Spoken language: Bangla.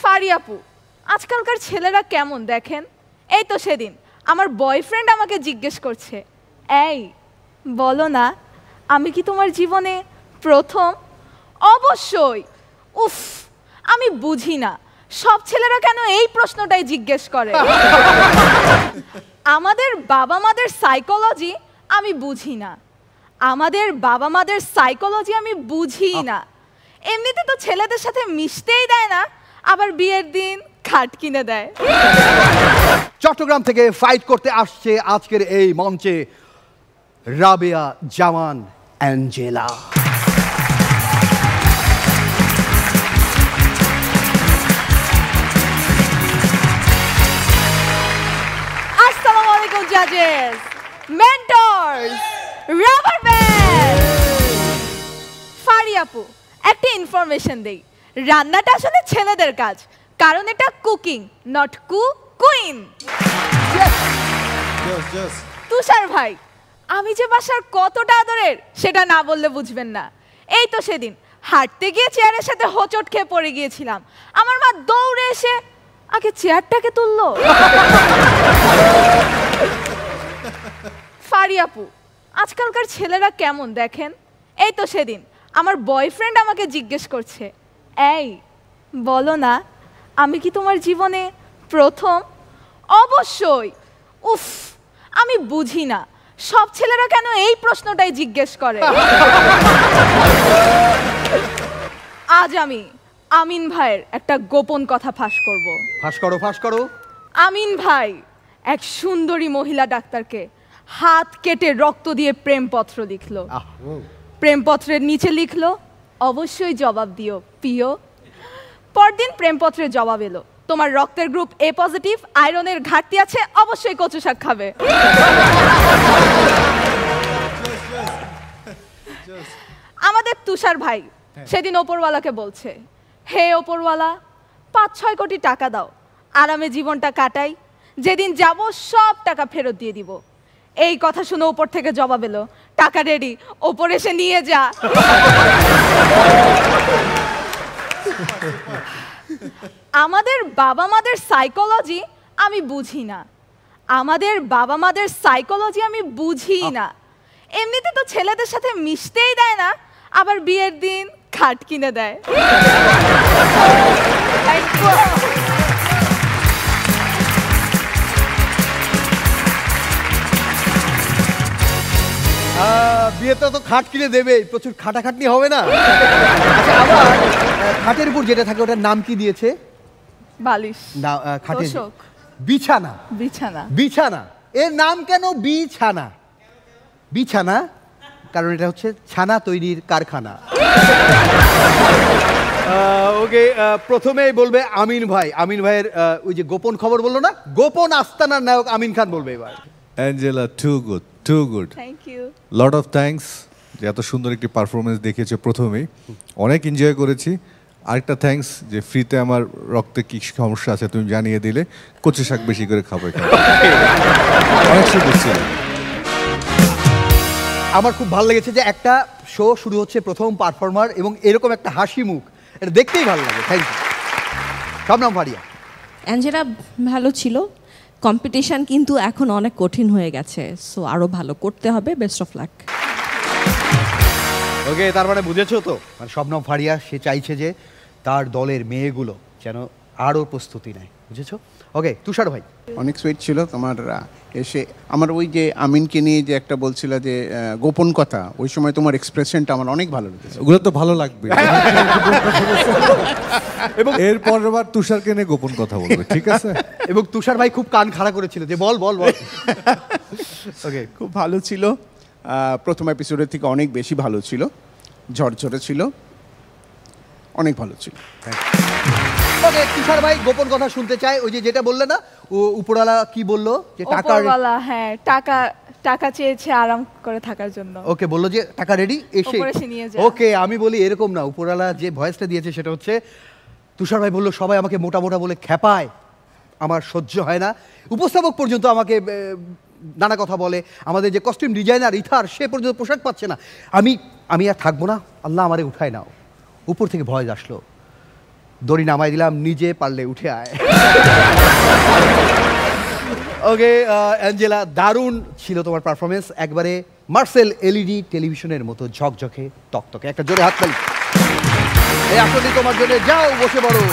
ফারি আপু, আজকালকার ছেলেরা কেমন দেখেন? এই তো সেদিন আমার বয়ফ্রেন্ড আমাকে জিজ্ঞেস করছে, এই বলো না আমি কি তোমার জীবনে প্রথম? অবশ্যই। উফ, আমি বুঝি না সব ছেলেরা কেন এই প্রশ্নটাই জিজ্ঞেস করে। আমাদের বাবা মাদের সাইকোলজি আমি বুঝি না, আমাদের বাবা মাদের সাইকোলজি আমি বুঝি না। এমনিতে তো ছেলেদের সাথে মিশতেই দেয় না, আবার বিয়ের দিন খাট কিনে দেয়। চট্টগ্রাম থেকে ফাইট করতে আসছে আজকের এই মঞ্চে রাবেয়া জামান অ্যাঞ্জেলা। আসসালামু আলাইকুম জাজেস, মেন্টরস, রাবার ব্যান্ড। ফারি আপু, একটা ইনফরমেশন দেই, রান্নাটা আসলে ছেলেদের কাজ, কারণ এটা কুকিং, নট কুইন। তুষার ভাই, আমি যে বাসার কতটা আদরের সেটা না বললে বুঝবেন না। এই তো সেদিন হাঁটতে গিয়ে চেয়ারের সাথে হোঁচট খেয়ে পড়ে গিয়েছিলাম, আমার মা দৌড়ে এসে আগে চেয়ারটাকে তুললো। ফারি আপু, আজকালকার ছেলেরা কেমন দেখেন? এই তো সেদিন আমার বয়ফ্রেন্ড আমাকে জিজ্ঞেস করছে, এই বলো না আমি কি তোমার জীবনে প্রথম? অবশ্যই। উফ, আমি বুঝি না সব ছেলেরা কেন এই প্রশ্নটাই জিজ্ঞেস করে। আজ আমি আমিন ভাইয়ের একটা গোপন কথা ফাঁস করব। ফাঁস করো। আমিন ভাই এক সুন্দরী মহিলা ডাক্তারকে হাত কেটে রক্ত দিয়ে প্রেমপত্র লিখলো। প্রেমপত্রের নিচে লিখলো, অবশ্যই জবাব দিও পিও। পরদিন প্রেমপত্রের জবাব এলো, তোমার রক্তের গ্রুপ এ পজিটিভ, আয়রনের ঘাটতি আছে, অবশ্যই কচু শাক খাবে। আমাদের তুষার ভাই সেদিন ওপরওয়ালাকে বলছে, হে ওপরওয়ালা ৫-৬ কোটি টাকা দাও, আরামে জীবনটা কাটাই, যেদিন যাব সব টাকা ফেরত দিয়ে দিব। এই কথা শুনে উপর থেকে জবাব এলো, টাকা রেডি, ওপর এসে নিয়ে যা। আমাদের বাবা মাদের সাইকোলজি আমি বুঝি না, আমাদের বাবা মাদের সাইকোলজি আমি বুঝি না। এমনিতে তো ছেলেদের সাথে মিশতেই দেয় না, আবার বিয়ের দিন খাট কিনে দেয়। বিয়েতে তো খাট কিনে দেবে, প্রচুর খাটাখাটনি হবে না? আচ্ছা, আবার খাটের উপর যেটা থাকে ওটার নাম কি দিয়েছে? বালিশ না, খাটের তোষক। বিছানা। বিছানা এর নাম কেন বিছানা? বিছানা কারণ এটা হচ্ছে ছানা তৈরির কারখানা। ওকে, প্রথমেই বলবে আমিন ভাই। আমিন ভাইয়ের ওই যে গোপন খবর বললো না, গোপন আস্তানার নায়ক আমিন খান বলবে এবার। Angela, too good. Thank you. Lot of thanks যে এত সুন্দর একটি পারফরমেন্স দেখিয়েছে, প্রথমেই অনেক এনজয় করেছি। আরেকটা থ্যাঙ্কস যে ফ্রিতে আমার রক্তে কি সমস্যা আছে তুমি জানিয়ে দিলে, কচু শাক বেশি করে খাবো। অনেক সুন্দর ছিল। আমার খুব ভালো লেগেছে যে একটা শো শুরু হচ্ছে প্রথম পারফর্মার এবং এরকম একটা হাসি মুখ, এটা দেখতেই ভালো লাগে। Thank you. Shabnam Faria. Angela ভালো ছিল, কম্পিটিশন কিন্তু এখন অনেক কঠিন হয়ে গেছে, সো আরো ভালো করতে হবে। Best of luck. ওকে, তার মানে বুঝেছো তো, মানে শবনম ফারিয়া সে চাইছে যে তার দলের মেয়েগুলো যেন আরও প্রস্তুতি নেয়, বুঝেছো? ওকে, তুষার ভাই। অনেক সুইট ছিল তোমার এসে। আমার ওই যে আমিনকে নিয়ে যে একটা বলছিল যে গোপন কথা, ওই সময় তোমার এক্সপ্রেশনটা আমার অনেক ভালো লেগেছে। ওগুলো তো ভালো লাগবে। এবং এরপর আবার তুষারকে নিয়ে গোপন কথা বলবে, ঠিক আছে? এবং তুষার ভাই খুব কান খাড়া করেছিল যে বল বল বল। ওকে, খুব ভালো ছিল। প্রথম এপিসোডের থেকে অনেক বেশি ভালো ছিল, ঝরঝরে ছিল, অনেক ভালো ছিল। ওকে, তুষার ভাই গোপন কথা শুনতে চাই। ওই যে যেটা বললে না, ও উপরওয়ালা কি বললো যে টাকা? হ্যাঁ, টাকা চেয়েছে আরাম করে থাকার জন্য। ওকে, বললো যে টাকা রেডি, এসে নিয়ে যা। ওকে, আমি বলি এরকম না, উপরওয়ালা যে ভয়েসটা দিয়েছে সেটা হচ্ছে তুষার ভাই বললো সবাই আমাকে মোটা মোটা বলে খেপায়, আমার সহ্য হয় না। উপস্থাপক পর্যন্ত আমাকে নানা কথা বলে, আমাদের যে কস্টিউম ডিজাইনার ইথার সে পর্যন্ত পোশাক পাচ্ছে না। আমি আর থাকবো না, আল্লাহ আমারে উঠায় নাও। উপর থেকে ভয়েস আসলো, দড়ি নামাই দিলাম, নিজে পারলে উঠে আয়। ওকে অ্যাঞ্জেলা, দারুণ ছিল তোমার পারফরমেন্স, একবারে মার্সেল এলইডি টেলিভিশনের মতো ঝকঝকে তকতকে। একটা জোরে হাততালি। এই আসলে তোমার জন্য, যাও বসে পড়ো।